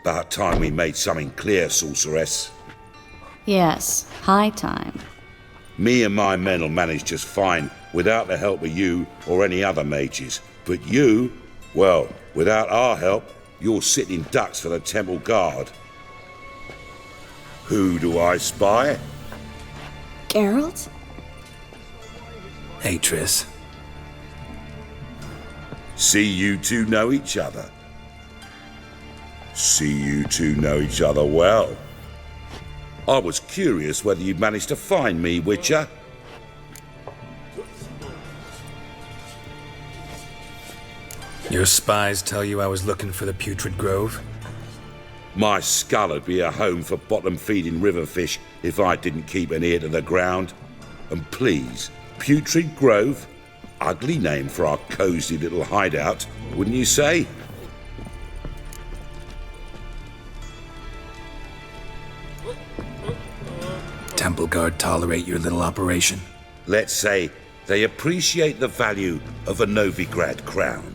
About time we made something clear, sorceress. Yes, high time. Me and my men'll manage just fine without the help of you or any other mages. But you, well, without our help, you're sitting ducks for the temple guard. Who do I spy? Geralt? Hey, Triss. See you two know each other. See you two know each other well. I was curious whether you'd managed to find me, Witcher. Your spies tell you I was looking for the Putrid Grove? My skull'd be a home for bottom-feeding river fish if I didn't keep an ear to the ground. And please, Putrid Grove? Ugly name for our cosy little hideout, wouldn't you say? Temple Guard tolerate your little operation? Let's say they appreciate the value of a Novigrad crown.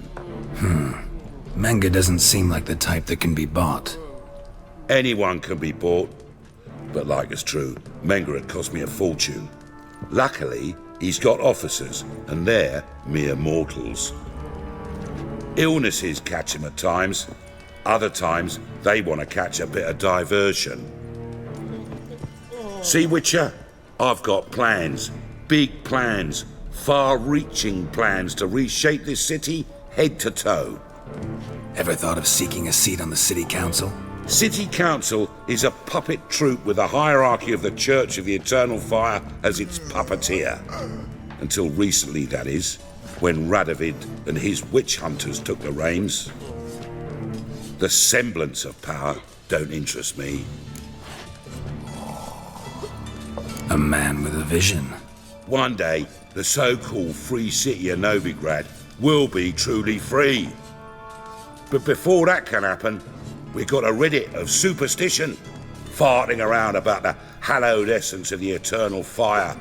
Manga doesn't seem like the type that can be bought. Anyone can be bought. But like it's true, Menga had cost me a fortune. Luckily, he's got officers, and they're mere mortals. Illnesses catch him at times. Other times, they want to catch a bit of diversion. See, Witcher? I've got plans. Big plans. Far-reaching plans to reshape this city head to toe. Ever thought of seeking a seat on the city council? City Council is a puppet troupe with a hierarchy of the Church of the Eternal Fire as its puppeteer. Until recently, that is, when Radovid and his witch hunters took the reins. The semblance of power don't interest me. A man with a vision. One day, the so-called free city of Novigrad will be truly free. But before that can happen, we've got to rid it of superstition, farting around about the hallowed essence of the eternal fire.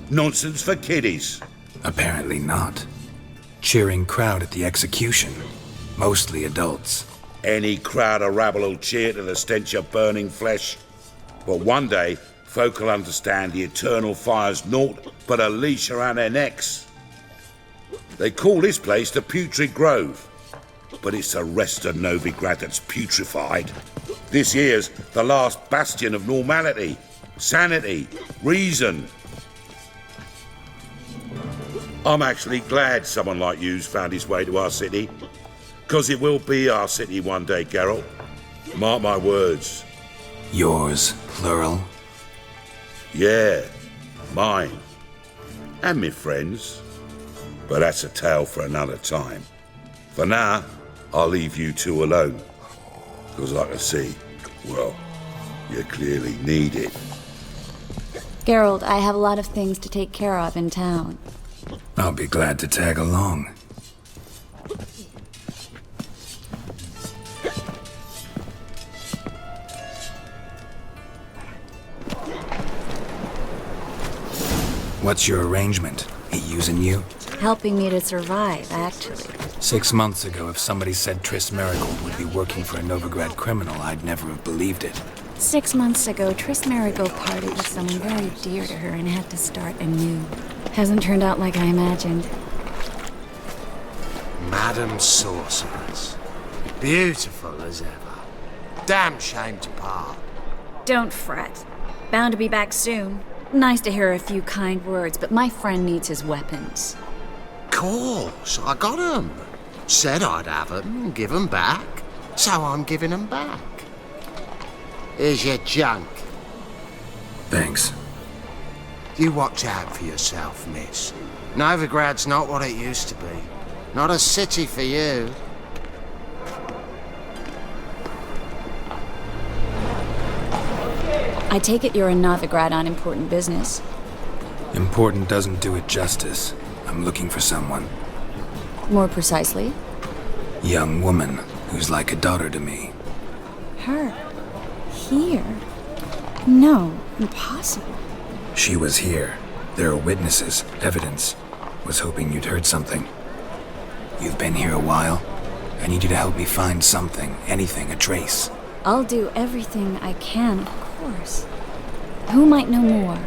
Nonsense for kiddies. Apparently not. Cheering crowd at the execution. Mostly adults. Any crowd of rabble will cheer to the stench of burning flesh. But one day, folk will understand the eternal fire's naught but a leash around their necks. They call this place the Putrid Grove. But it's the rest of Novigrad that's putrefied. This here's the last bastion of normality, sanity, reason. I'm actually glad someone like you's found his way to our city. 'Cause it will be our city one day, Geralt. Mark my words. Yours, plural? Yeah, mine. And me friends. But that's a tale for another time. For now, I'll leave you two alone. 'Cause I can see, well, you clearly need it. Geralt, I have a lot of things to take care of in town. I'll be glad to tag along. What's your arrangement? He using you? Helping me to survive, actually. 6 months ago, if somebody said Triss Marigold would be working for a Novigrad criminal, I'd never have believed it. 6 months ago, Triss Marigold parted with someone very dear to her and had to start anew. Hasn't turned out like I imagined. Madam Sorceress. Beautiful as ever. Damn shame to part. Don't fret. Bound to be back soon. Nice to hear a few kind words, but my friend needs his weapons. Course, I got 'em. Said I'd have 'em and give 'em back. So I'm giving 'em back. Here's your junk. Thanks. You watch out for yourself, miss. Novigrad's not what it used to be. Not a city for you. I take it you're in Novigrad on important business. Important doesn't do it justice. I'm looking for someone. More precisely? Young woman who's like a daughter to me. Her? Here? No, impossible. She was here. There are witnesses, evidence. Was hoping you'd heard something. You've been here a while. I need you to help me find something, anything, a trace. I'll do everything I can, of course. Who might know more?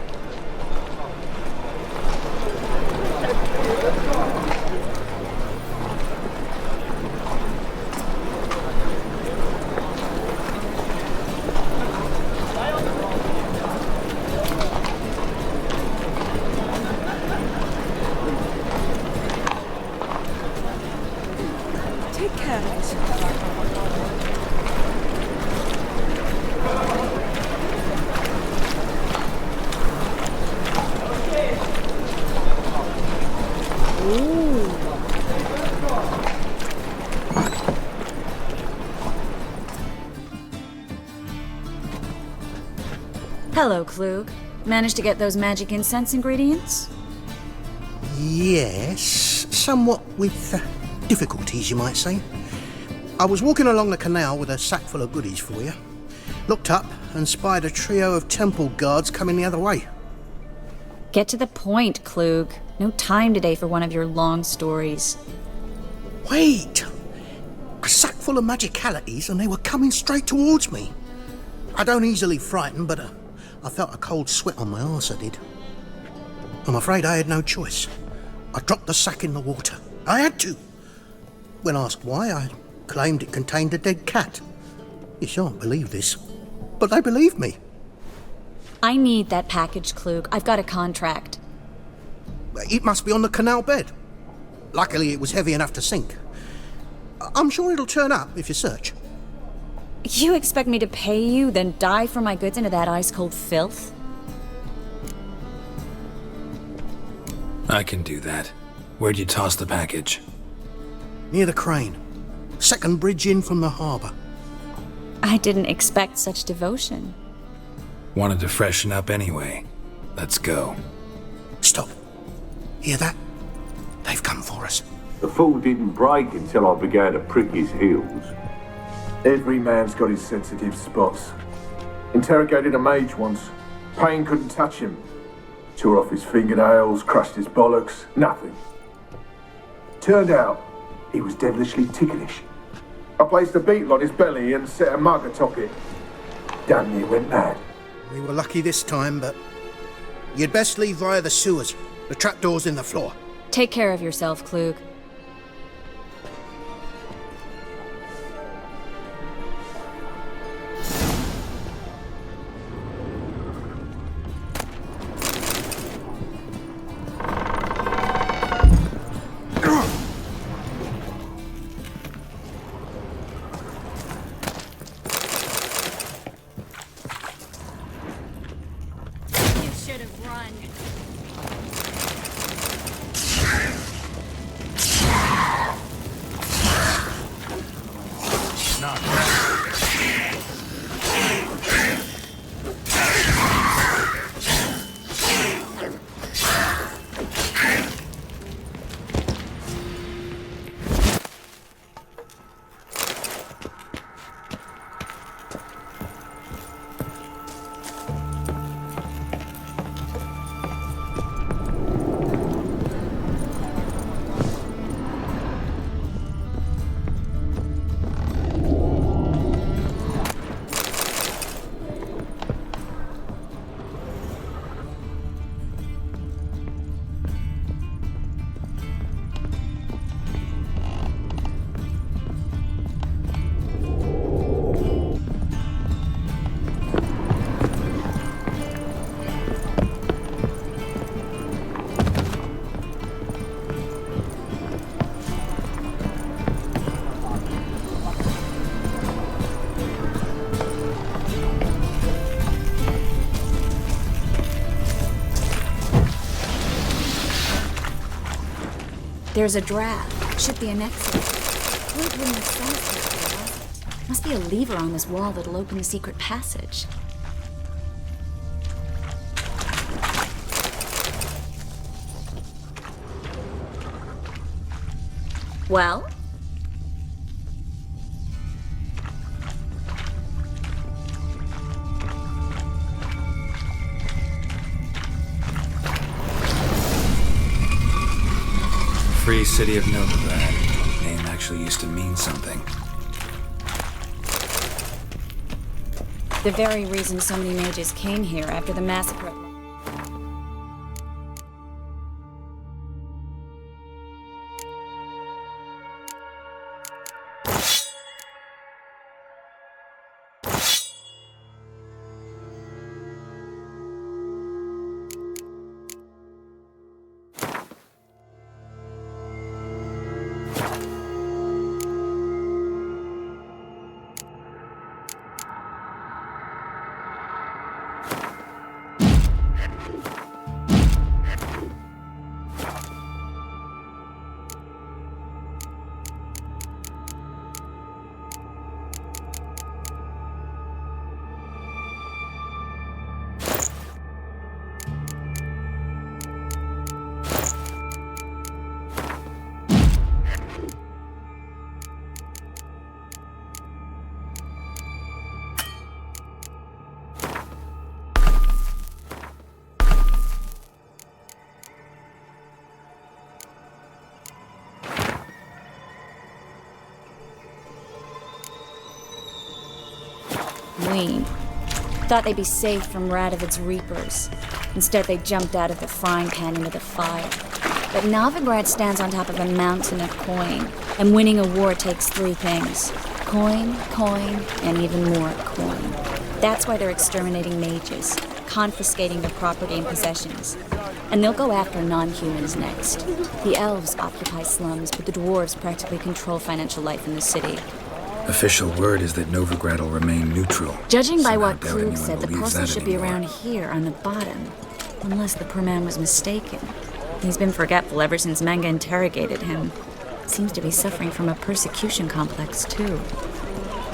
Take care of yourself. Hello, Klug. Managed to get those magic incense ingredients? Yes, somewhat with difficulties, you might say. I was walking along the canal with a sack full of goodies for you. Looked up and spied a trio of temple guards coming the other way. Get to the point, Klug. No time today for one of your long stories. Wait! A sack full of magicalities and they were coming straight towards me. I don't easily frighten, but I felt a cold sweat on my arse, I did. I'm afraid I had no choice. I dropped the sack in the water. I had to. When asked why, I claimed it contained a dead cat. You shan't believe this, but they believed me. I need that package, Klug. I've got a contract. It must be on the canal bed. Luckily, it was heavy enough to sink. I'm sure it'll turn up if you search. You expect me to pay you, then dive for my goods into that ice-cold filth? I can do that. Where'd you toss the package? Near the crane. Second bridge in from the harbour. I didn't expect such devotion. Wanted to freshen up anyway. Let's go. Stop. Hear that? They've come for us. The fool didn't break until I began to prick his heels. Every man's got his sensitive spots. Interrogated a mage once. Pain couldn't touch him. Tore off his fingernails, crushed his bollocks, nothing. Turned out, he was devilishly ticklish. I placed a beetle on his belly and set a mug atop it. Damn near went mad. We were lucky this time, but you'd best leave via the sewers. The trapdoor's in the floor. Take care of yourself, Klug. There's a draft. Should be an exit. Klug wouldn't have sent us here, was it? Must be a lever on this wall that'll open the secret passage. Well? Free City of Novigrad. Name actually used to mean something. The very reason so many mages came here after the massacre. Thought they'd be safe from Radovid's reapers. Instead, they jumped out of the frying pan into the fire. But Novigrad stands on top of a mountain of coin, and winning a war takes three things. Coin, and even more coin. That's why they're exterminating mages, confiscating their property and possessions. And they'll go after non-humans next. The elves occupy slums, but the dwarves practically control financial life in the city. Official word is that Novigrad will remain neutral. Judging by Somehow what doubt Krug anyone said, the believes parcel that should be anymore. around here on the bottom. Unless the poor man was mistaken. He's been forgetful ever since Manga interrogated him. Seems to be suffering from a persecution complex, too.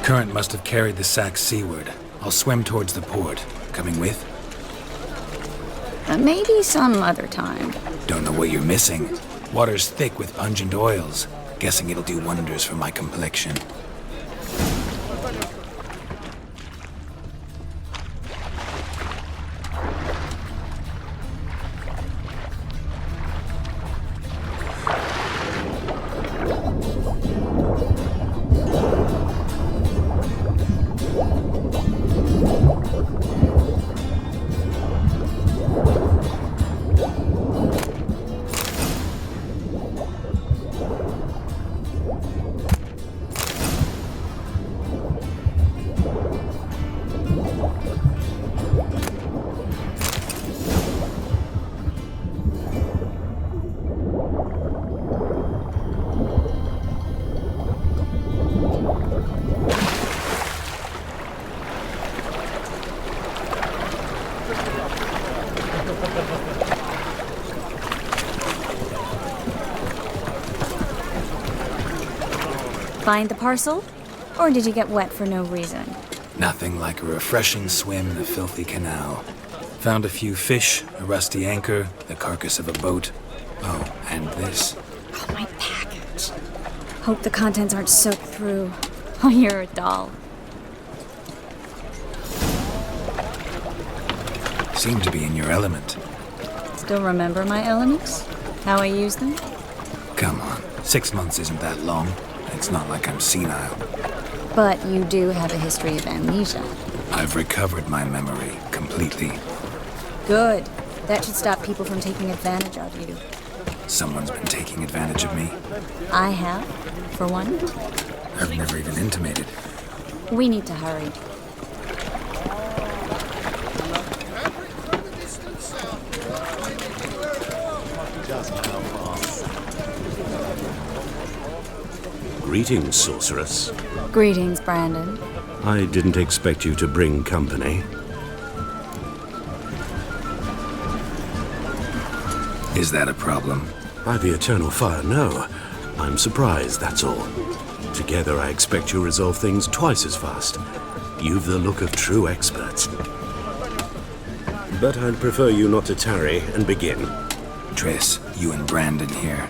Current must have carried the sack seaward. I'll swim towards the port. Coming with? Maybe some other time. Don't know what you're missing. Water's thick with pungent oils. Guessing it'll do wonders for my complexion. Find the parcel? Or did you get wet for no reason? Nothing like a refreshing swim in the filthy canal. Found a few fish, a rusty anchor, the carcass of a boat. Oh, and this. Oh, my package. Hope the contents aren't soaked through. Oh, you're a doll. Seem to be in your element. Still remember my elements? How I use them? Come on, 6 months isn't that long. It's not like I'm senile. But you do have a history of amnesia. I've recovered my memory completely. Good. That should stop people from taking advantage of you. Someone's been taking advantage of me. I have, for one. I've never even intimated. We need to hurry. Greetings, sorceress. Greetings, Brandon. I didn't expect you to bring company. Is that a problem? By the eternal fire, no. I'm surprised, that's all. Together, I expect you'll resolve things twice as fast. You've the look of true experts. But I'd prefer you not to tarry and begin. Triss, you and Brandon here.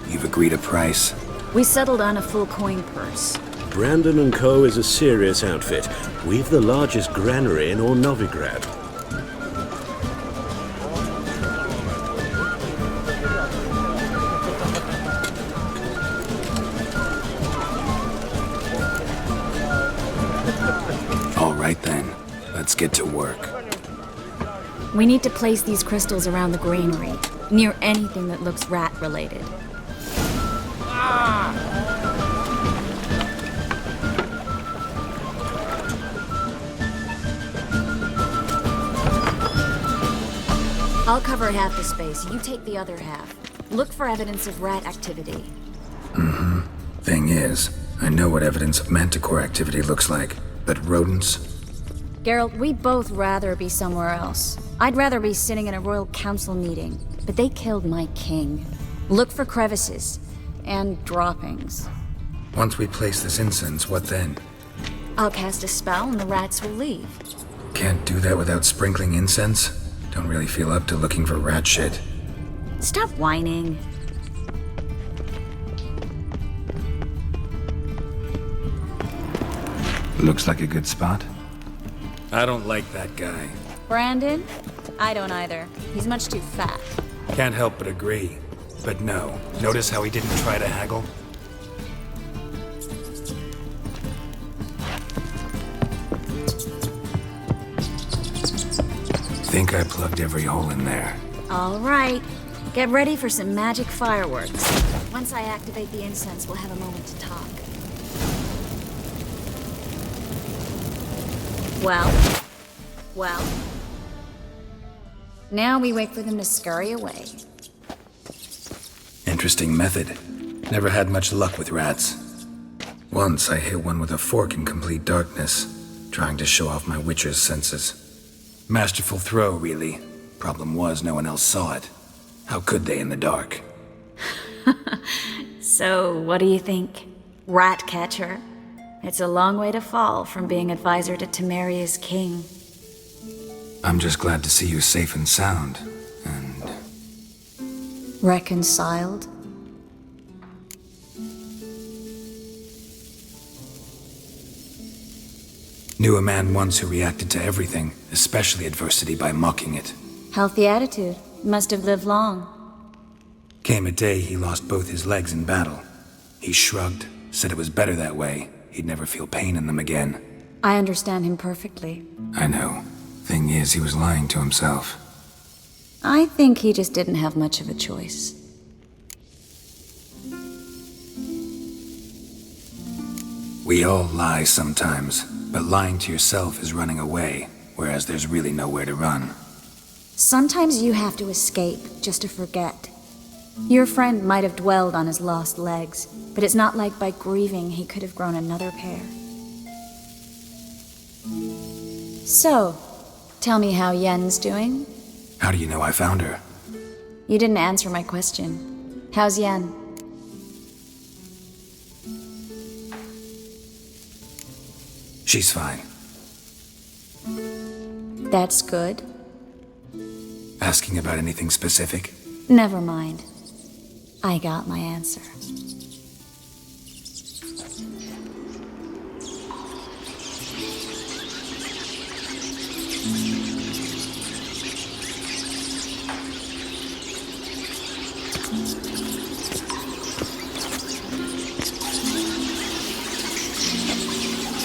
You've agreed a price? We settled on a full coin purse. Brandon & Co. is a serious outfit. We've the largest granary in all Novigrad. All right then. Let's get to work. We need to place these crystals around the granary, near anything that looks rat-related. I'll cover half the space, you take the other half. Look for evidence of rat activity. Thing is, I know what evidence of manticore activity looks like, but rodents? Geralt, we'd both rather be somewhere else. I'd rather be sitting in a royal council meeting, but they killed my king. Look for crevices and droppings. Once we place this incense, what then? I'll cast a spell and the rats will leave. Can't do that without sprinkling incense? Don't really feel up to looking for rat shit. Stop whining. Looks like a good spot. I don't like that guy. Brandon? I don't either. He's much too fat. Can't help but agree. But no, notice how he didn't try to haggle? Think I plugged every hole in there. All right. Get ready for some magic fireworks. Once I activate the incense, we'll have a moment to talk. Well. Now we wait for them to scurry away. Interesting method. Never had much luck with rats. Once I hit one with a fork in complete darkness, trying to show off my witcher's senses. Masterful throw, really. Problem was, no one else saw it. How could they in the dark? So, what do you think? Rat catcher? It's a long way to fall from being advisor to Temeria's king. I'm just glad to see you safe and sound, and... Reconciled? Knew a man once who reacted to everything, especially adversity, by mocking it. Healthy attitude. Must have lived long. Came a day he lost both his legs in battle. He shrugged, said it was better that way. He'd never feel pain in them again. I understand him perfectly. I know. Thing is, he was lying to himself. I think he just didn't have much of a choice. We all lie sometimes, but lying to yourself is running away, whereas there's really nowhere to run. Sometimes you have to escape just to forget. Your friend might have dwelled on his lost legs, but it's not like by grieving he could have grown another pair. So, tell me how Yen's doing? How do you know I found her? You didn't answer my question. How's Yen? She's fine. That's good. Asking about anything specific? Never mind. I got my answer.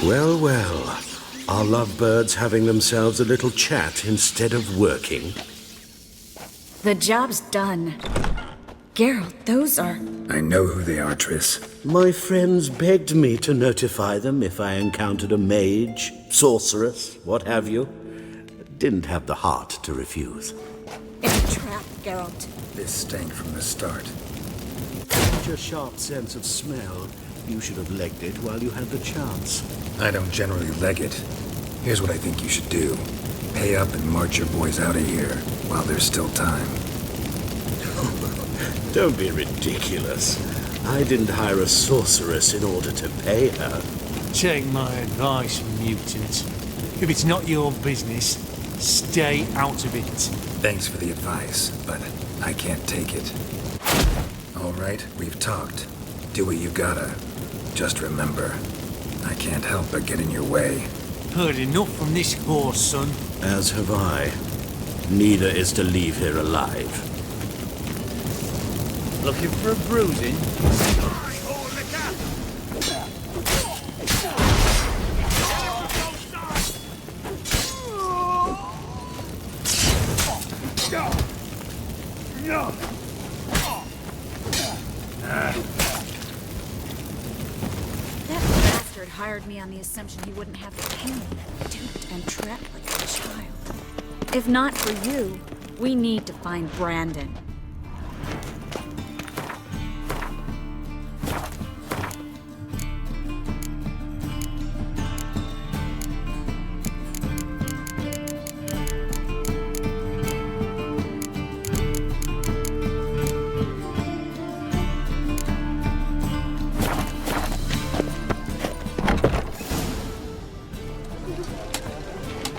Well, well. Are lovebirds having themselves a little chat instead of working? The job's done. Geralt, those are... I know who they are, Triss. My friends begged me to notify them if I encountered a mage, sorceress, what have you. Didn't have the heart to refuse. It's a trap, Geralt. This stank from the start. Such a sharp sense of smell. You should have legged it while you had the chance. I don't generally leg it. Here's what I think you should do. Pay up and march your boys out of here while there's still time. Don't be ridiculous. I didn't hire a sorceress in order to pay her. Take my advice, mutant. If it's not your business, stay out of it. Thanks for the advice, but I can't take it. All right, we've talked. Do what you gotta. Just remember, I can't help but get in your way. Heard enough from this horse, son. As have I. Neither is to leave here alive. Looking for a bruising? That bastard hired me on the assumption he wouldn't have to pay me. Duped and trapped like a child. If not for you, we need to find Brandon.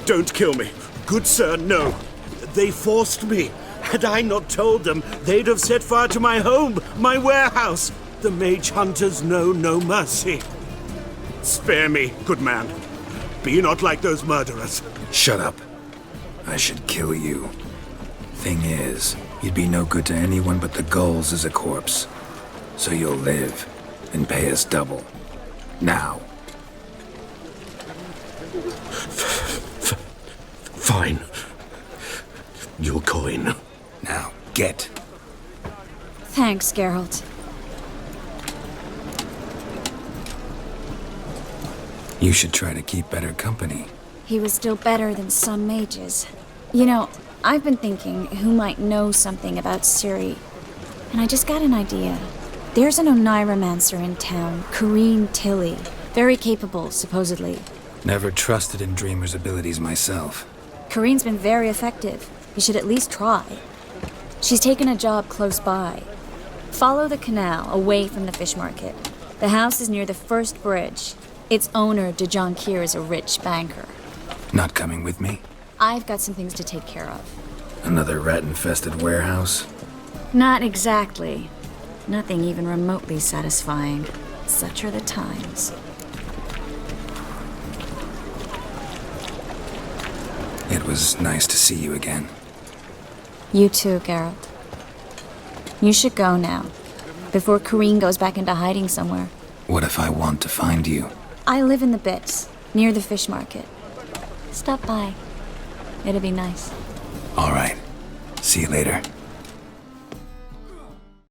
Don't kill me. Good sir, no. They forced me. Had I not told them, they'd have set fire to my home, my warehouse. The mage hunters know no mercy. Spare me, good man. Be not like those murderers. Shut up. I should kill you. Thing is, you'd be no good to anyone but the gulls as a corpse. So you'll live and pay us double. Now. Fine. Your coin. Now, get. Thanks, Geralt. You should try to keep better company. He was still better than some mages. You know, I've been thinking who might know something about Ciri. And I just got an idea. There's an Oneiromancer in town, Corrine Tilly. Very capable, supposedly. Never trusted in Dreamer's abilities myself. Corrine's been very effective. You should at least try. She's taken a job close by. Follow the canal away from the fish market. The house is near the first bridge. Its owner, de Jonquier, is a rich banker. Not coming with me? I've got some things to take care of. Another rat-infested warehouse? Not exactly. Nothing even remotely satisfying. Such are the times. It was nice to see you again. You too, Geralt. You should go now, before Corrine goes back into hiding somewhere. What if I want to find you? I live in the Bits, near the fish market. Stop by. It'll be nice. All right. See you later.